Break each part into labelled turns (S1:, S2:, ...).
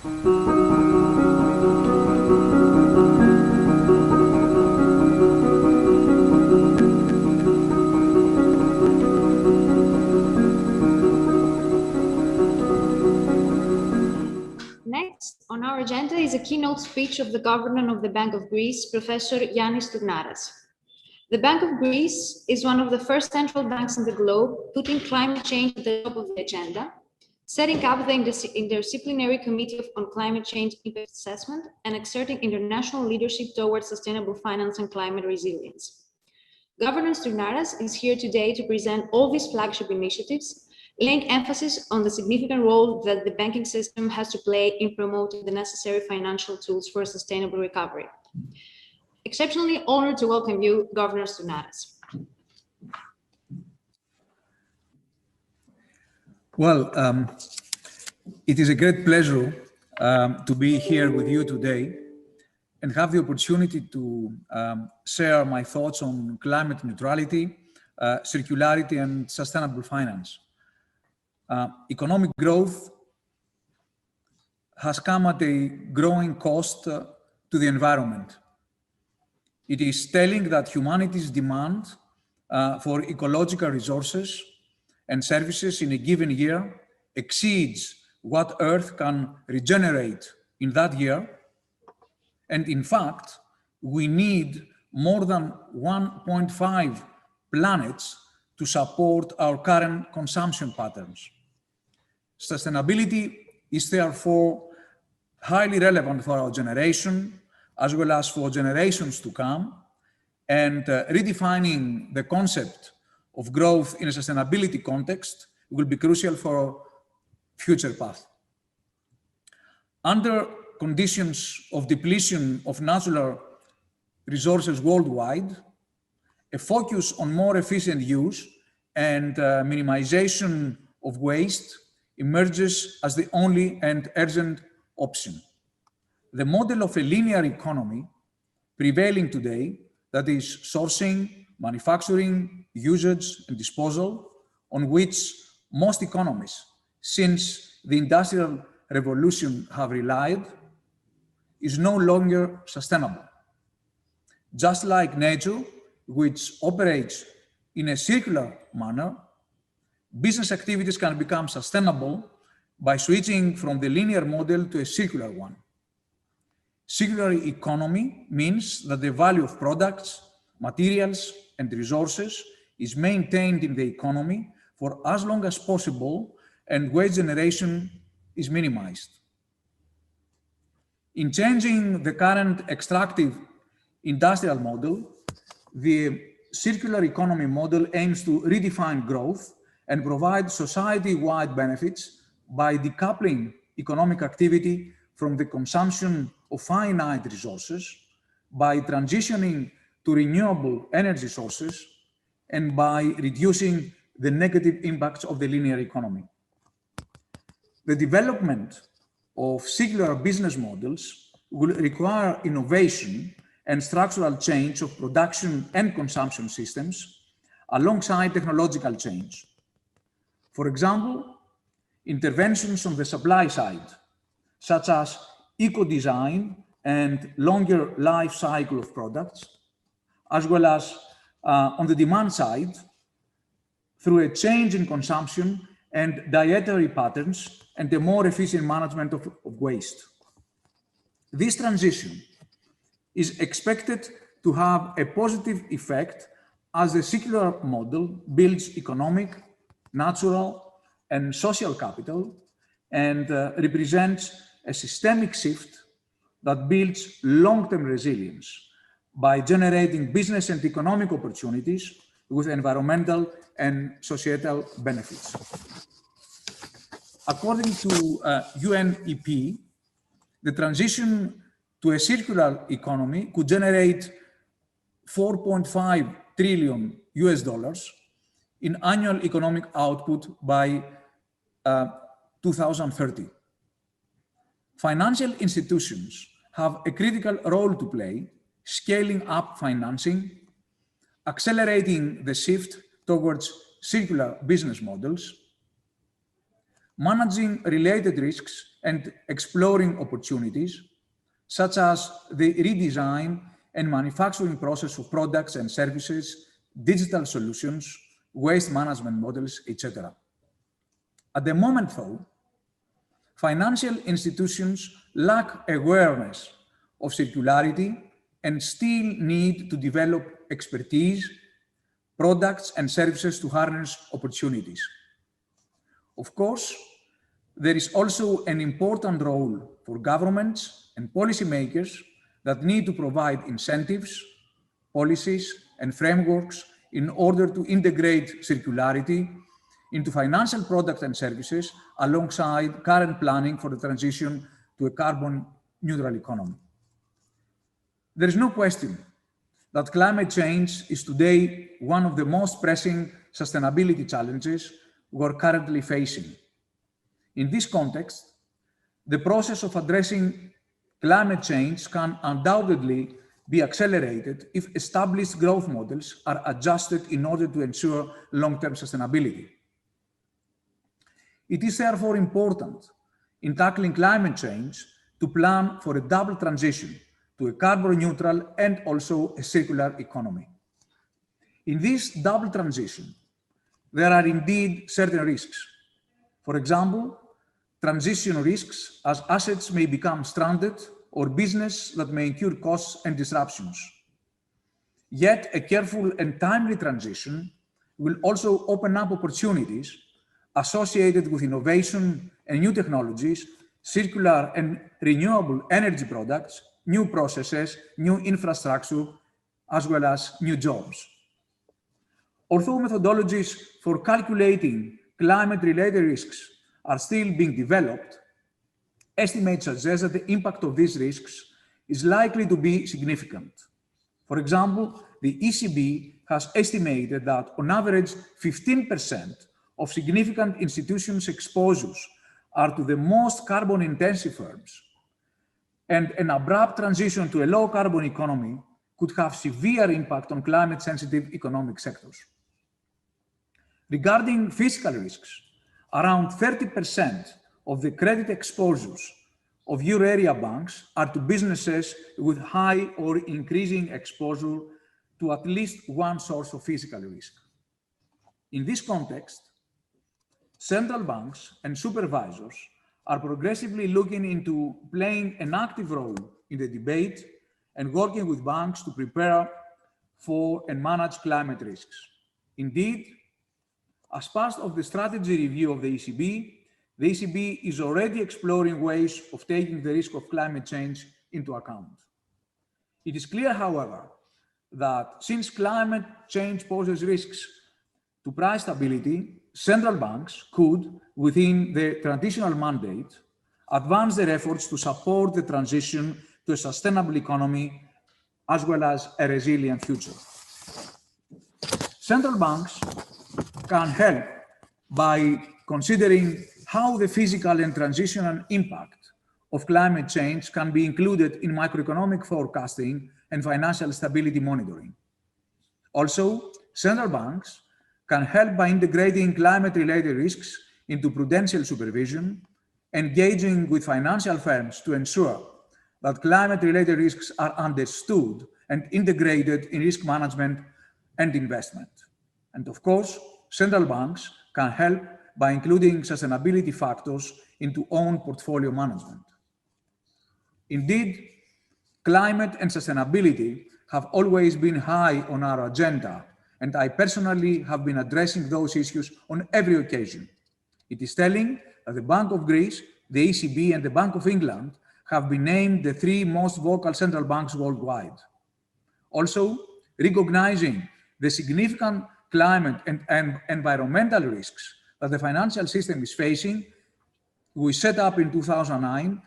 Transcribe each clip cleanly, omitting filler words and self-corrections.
S1: Next on our agenda is a keynote speech of the Governor of the Bank of Greece, Professor Yannis Stournaras. The Bank of Greece is one of the first central banks in the globe putting climate change at the top of the agenda, setting up the Interdisciplinary Committee on Climate Change Impact Assessment and exerting international leadership towards sustainable finance and climate resilience. Governor Stournaras is here today to present all these flagship initiatives, laying emphasis on the significant role that the banking system has to play in promoting the necessary financial tools for a sustainable recovery. Exceptionally honored to welcome you, Governor Stournaras.
S2: Well, it is a great pleasure to be here with you today and have the opportunity to share my thoughts on climate neutrality, circularity, and sustainable finance. Economic growth has come at a growing cost to the environment. It is telling that humanity's demand for ecological resources and services in a given year exceeds what Earth can regenerate in that year. And in fact, we need more than 1.5 planets to support our current consumption patterns. Sustainability is therefore highly relevant for our generation, as well as for generations to come, and redefining the concept of growth in a sustainability context will be crucial for our future path. Under conditions of depletion of natural resources worldwide, a focus on more efficient use and minimization of waste emerges as the only and urgent option. The model of a linear economy prevailing today, that is sourcing, manufacturing, usage, and disposal, on which most economies since the Industrial Revolution have relied, is no longer sustainable. Just like nature, which operates in a circular manner, business activities can become sustainable by switching from the linear model to a circular one. Circular economy means that the value of products, materials, and resources is maintained in the economy for as long as possible and waste generation is minimized. In changing the current extractive industrial model, the circular economy model aims to redefine growth and provide society-wide benefits by decoupling economic activity from the consumption of finite resources, by transitioning to renewable energy sources, and by reducing the negative impacts of the linear economy. The development of circular business models will require innovation and structural change of production and consumption systems alongside technological change. For example, interventions on the supply side, such as eco-design and longer life cycle of products, as well as on the demand side, through a change in consumption and dietary patterns and a more efficient management of waste. This transition is expected to have a positive effect as the circular model builds economic, natural, and social capital and represents a systemic shift that builds long-term resilience by generating business and economic opportunities with environmental and societal benefits. According to UNEP, the transition to a circular economy could generate $4.5 trillion in annual economic output by 2030. Financial institutions have a critical role to play, scaling up financing, accelerating the shift towards circular business models, managing related risks and exploring opportunities, such as the redesign and manufacturing process of products and services, digital solutions, waste management models, etc. At the moment, though, financial institutions lack awareness of circularity and still need to develop expertise, products, and services to harness opportunities. Of course, there is also an important role for governments and policymakers that need to provide incentives, policies, and frameworks in order to integrate circularity into financial products and services alongside current planning for the transition to a carbon-neutral economy. There is no question that climate change is today one of the most pressing sustainability challenges we are currently facing. In this context, the process of addressing climate change can undoubtedly be accelerated if established growth models are adjusted in order to ensure long-term sustainability. It is therefore important in tackling climate change to plan for a double transition to a carbon-neutral and also a circular economy. In this double transition, there are indeed certain risks. For example, transition risks as assets may become stranded or business that may incur costs and disruptions. Yet a careful and timely transition will also open up opportunities associated with innovation and new technologies, circular and renewable energy products, new processes, new infrastructure, as well as new jobs. Although methodologies for calculating climate-related risks are still being developed, estimates suggest that the impact of these risks is likely to be significant. For example, the ECB has estimated that on average 15% of significant institutions' exposures are to the most carbon-intensive firms, and an abrupt transition to a low-carbon economy could have severe impact on climate-sensitive economic sectors. Regarding fiscal risks, around 30% of the credit exposures of euro area banks are to businesses with high or increasing exposure to at least one source of fiscal risk. In this context, central banks and supervisors are progressively looking into playing an active role in the debate and working with banks to prepare for and manage climate risks. Indeed, as part of the strategy review of the ECB is already exploring ways of taking the risk of climate change into account. It is clear, however, that since climate change poses risks to price stability, central banks could, within the traditional mandate, advance their efforts to support the transition to a sustainable economy as well as a resilient future. Central banks can help by considering how the physical and transitional impact of climate change can be included in macroeconomic forecasting and financial stability monitoring. Also, central banks can help by integrating climate-related risks into prudential supervision, engaging with financial firms to ensure that climate-related risks are understood and integrated in risk management and investment. And of course, central banks can help by including sustainability factors into own portfolio management. Indeed, climate and sustainability have always been high on our agenda, and I personally have been addressing those issues on every occasion. It is telling that the Bank of Greece, the ECB, and the Bank of England have been named the 3 most vocal central banks worldwide. Also, recognizing the significant climate and environmental risks that the financial system is facing, we set up in 2009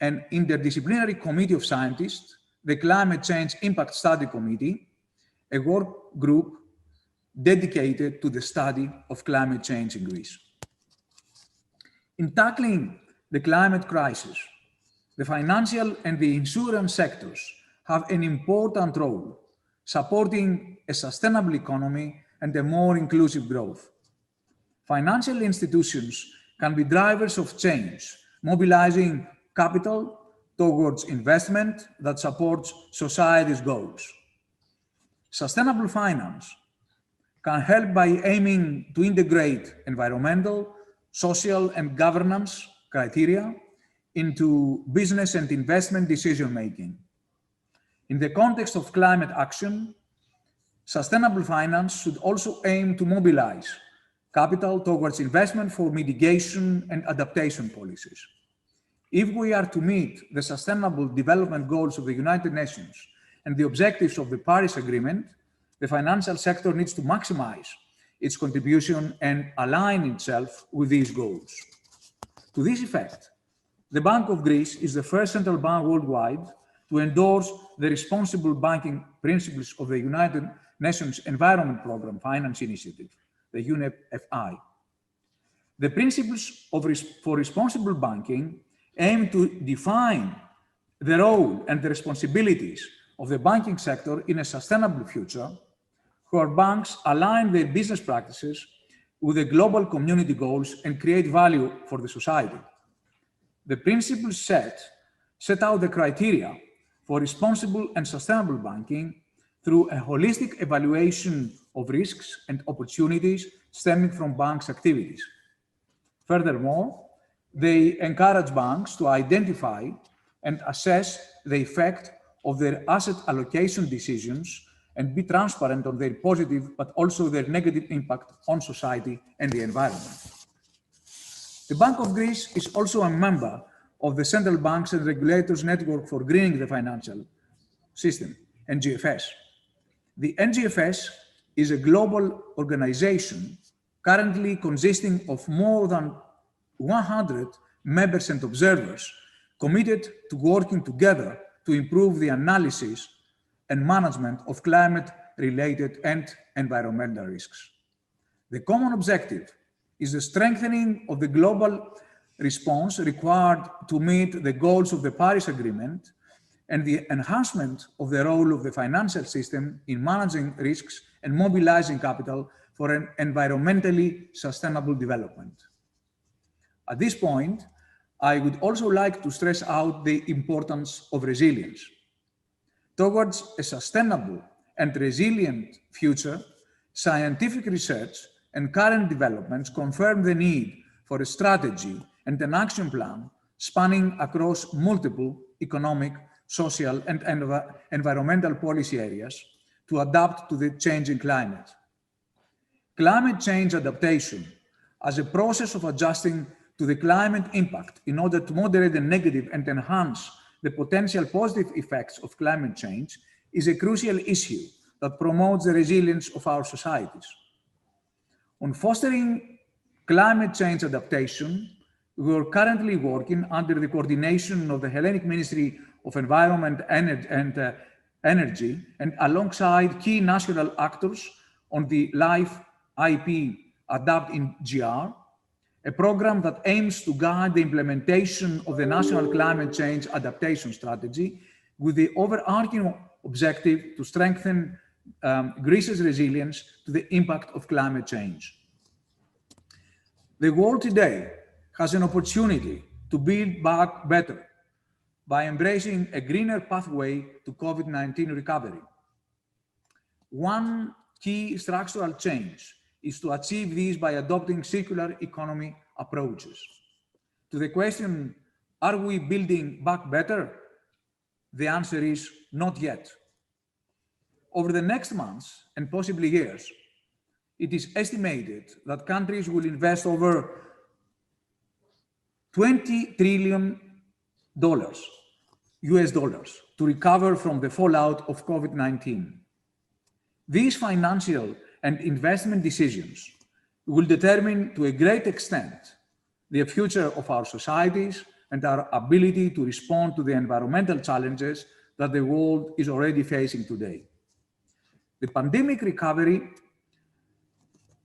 S2: an interdisciplinary committee of scientists, the Climate Change Impact Study Committee, a work group dedicated to the study of climate change in Greece. In tackling the climate crisis, the financial and the insurance sectors have an important role, supporting a sustainable economy and a more inclusive growth. Financial institutions can be drivers of change, mobilizing capital towards investment that supports society's goals. Sustainable finance can help by aiming to integrate environmental, social, and governance criteria into business and investment decision-making. In the context of climate action, sustainable finance should also aim to mobilize capital towards investment for mitigation and adaptation policies. If we are to meet the Sustainable Development Goals of the United Nations and the objectives of the Paris Agreement, the financial sector needs to maximize its contribution and align itself with these goals. To this effect, the Bank of Greece is the first central bank worldwide to endorse the responsible banking principles of the United Nations Environment Programme Finance Initiative, the UNEP-FI. The principles for responsible banking aim to define the role and the responsibilities of the banking sector in a sustainable future, where banks align their business practices with the global community goals and create value for the society. The principles set out the criteria for responsible and sustainable banking through a holistic evaluation of risks and opportunities stemming from banks' activities. Furthermore, they encourage banks to identify and assess the effect of their asset allocation decisions and be transparent on their positive but also their negative impact on society and the environment. The Bank of Greece is also a member of the Central Banks and Regulators Network for Greening the Financial System, NGFS. The NGFS is a global organization currently consisting of more than 100 members and observers committed to working together to improve the analysis and management of climate-related and environmental risks. The common objective is the strengthening of the global response required to meet the goals of the Paris Agreement and the enhancement of the role of the financial system in managing risks and mobilizing capital for an environmentally sustainable development. At this point, I would also like to stress out the importance of resilience. Towards a sustainable and resilient future, scientific research and current developments confirm the need for a strategy and an action plan spanning across multiple economic, social, and environmental policy areas to adapt to the changing climate. Climate change adaptation as a process of adjusting to the climate impact in order to moderate the negative and enhance the potential positive effects of climate change is a crucial issue that promotes the resilience of our societies. On fostering climate change adaptation, we are currently working under the coordination of the Hellenic Ministry of Environment and Energy and alongside key national actors on the LIFE IP Adapt in GR, a program that aims to guide the implementation of the National Climate Change Adaptation Strategy with the overarching objective to strengthen Greece's resilience to the impact of climate change. The world today has an opportunity to build back better by embracing a greener pathway to COVID-19 recovery. One key structural change is to achieve this by adopting circular economy approaches. To the question, are we building back better? The answer is not yet. Over the next months and possibly years, it is estimated that countries will invest over $20 trillion US dollars to recover from the fallout of COVID-19. These financial and investment decisions will determine to a great extent the future of our societies and our ability to respond to the environmental challenges that the world is already facing today. The pandemic recovery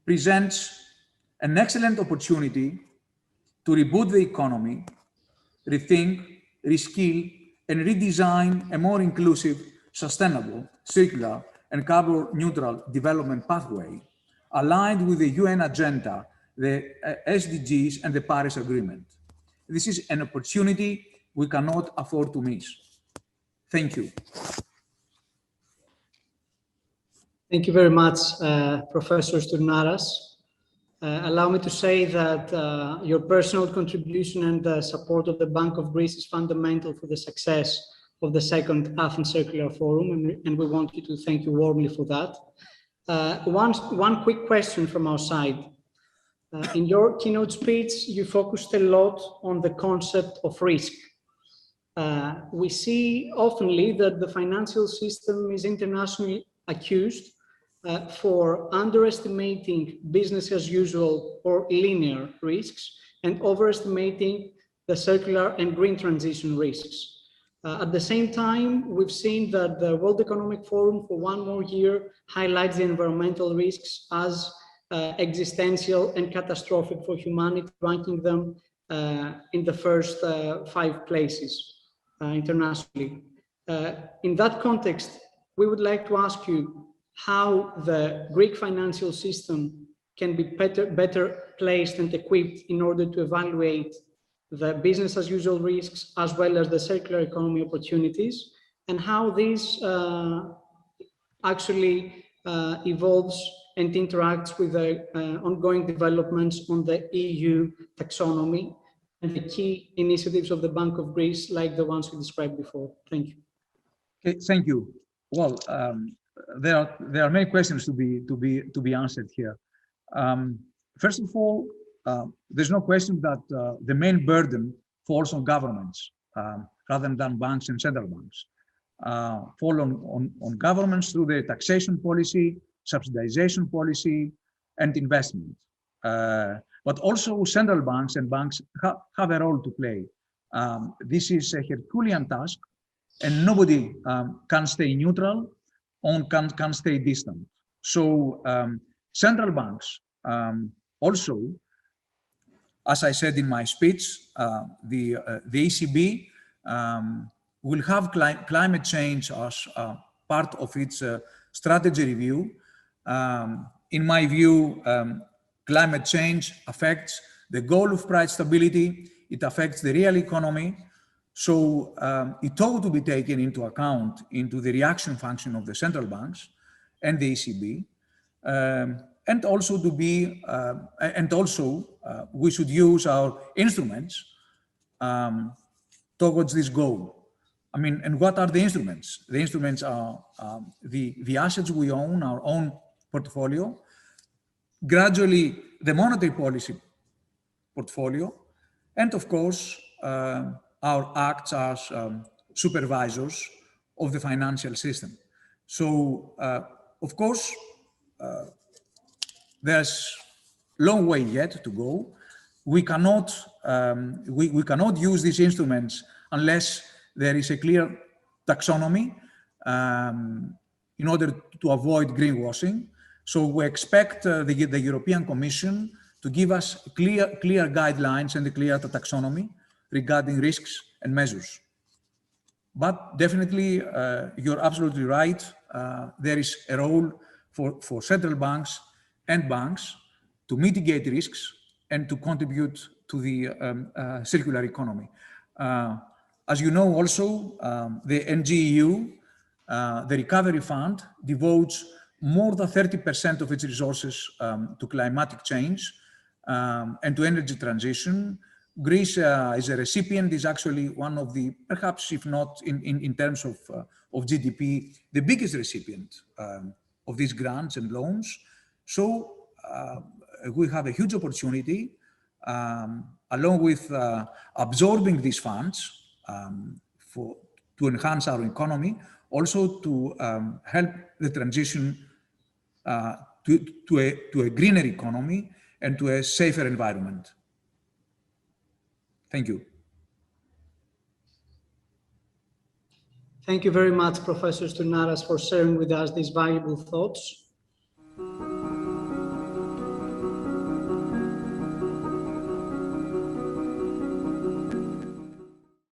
S2: presents an excellent opportunity to reboot the economy, rethink, reskill, and redesign a more inclusive, sustainable, circular, and carbon neutral development pathway aligned with the UN Agenda the SDGs and the Paris Agreement. This is an opportunity we cannot afford to miss. Thank you.
S3: Thank you very much, Professor Stournaras. Allow me to say that your personal contribution and the support of the Bank of Greece is fundamental for the success of the second Athens Circular Forum, and we want you to thank you warmly for that. One quick question from our side. In your keynote speech, you focused a lot on the concept of risk. We see oftenly that the financial system is internationally accused for underestimating business as usual or linear risks and overestimating the circular and green transition risks. At the same time, we've seen that the World Economic Forum for one more year highlights the environmental risks as existential and catastrophic for humanity, ranking them in the first 5 places internationally. In that context, we would like to ask you how the Greek financial system can be better placed and equipped in order to evaluate the business as usual risks as well as the circular economy opportunities, and how this actually evolves and interacts with the ongoing developments on the EU taxonomy and the key initiatives of the Bank of Greece, like the ones we described before. Thank you.
S2: Okay, thank you. Well, there are many questions to be answered here. First of all, there's no question that the main burden falls on governments rather than banks and central banks. Fall on governments through the taxation policy, subsidization policy, and investment. But also central banks and banks have a role to play. This is a Herculean task, and nobody can stay neutral or can stay distant. So central banks also, as I said in my speech, the ECB will have climate change as part of its strategy review. In my view, climate change affects the goal of price stability, it affects the real economy. So it ought to be taken into account into the reaction function of the central banks and the ECB. And also we should use our instruments towards this goal. I mean, and what are the instruments? The instruments are the assets we own, our own portfolio, gradually the monetary policy portfolio, and of course, our acts as supervisors of the financial system. So, of course, there's a long way yet to go. We cannot use these instruments unless there is a clear taxonomy in order to avoid greenwashing. So we expect the European Commission to give us clear guidelines and a clear taxonomy regarding risks and measures. But definitely, you're absolutely right. There is a role for central banks and banks to mitigate risks and to contribute to the circular economy. As you know also, the NGEU, the Recovery Fund, devotes more than 30% of its resources to climatic change and to energy transition. Greece is a recipient, is actually one of the, perhaps if not in terms of GDP, the biggest recipient of these grants and loans. So we have a huge opportunity, along with absorbing these funds to enhance our economy, also to help the transition to a greener economy and to a safer environment. Thank you.
S3: Thank you very much, Professor Stournaras, for sharing with us these valuable thoughts.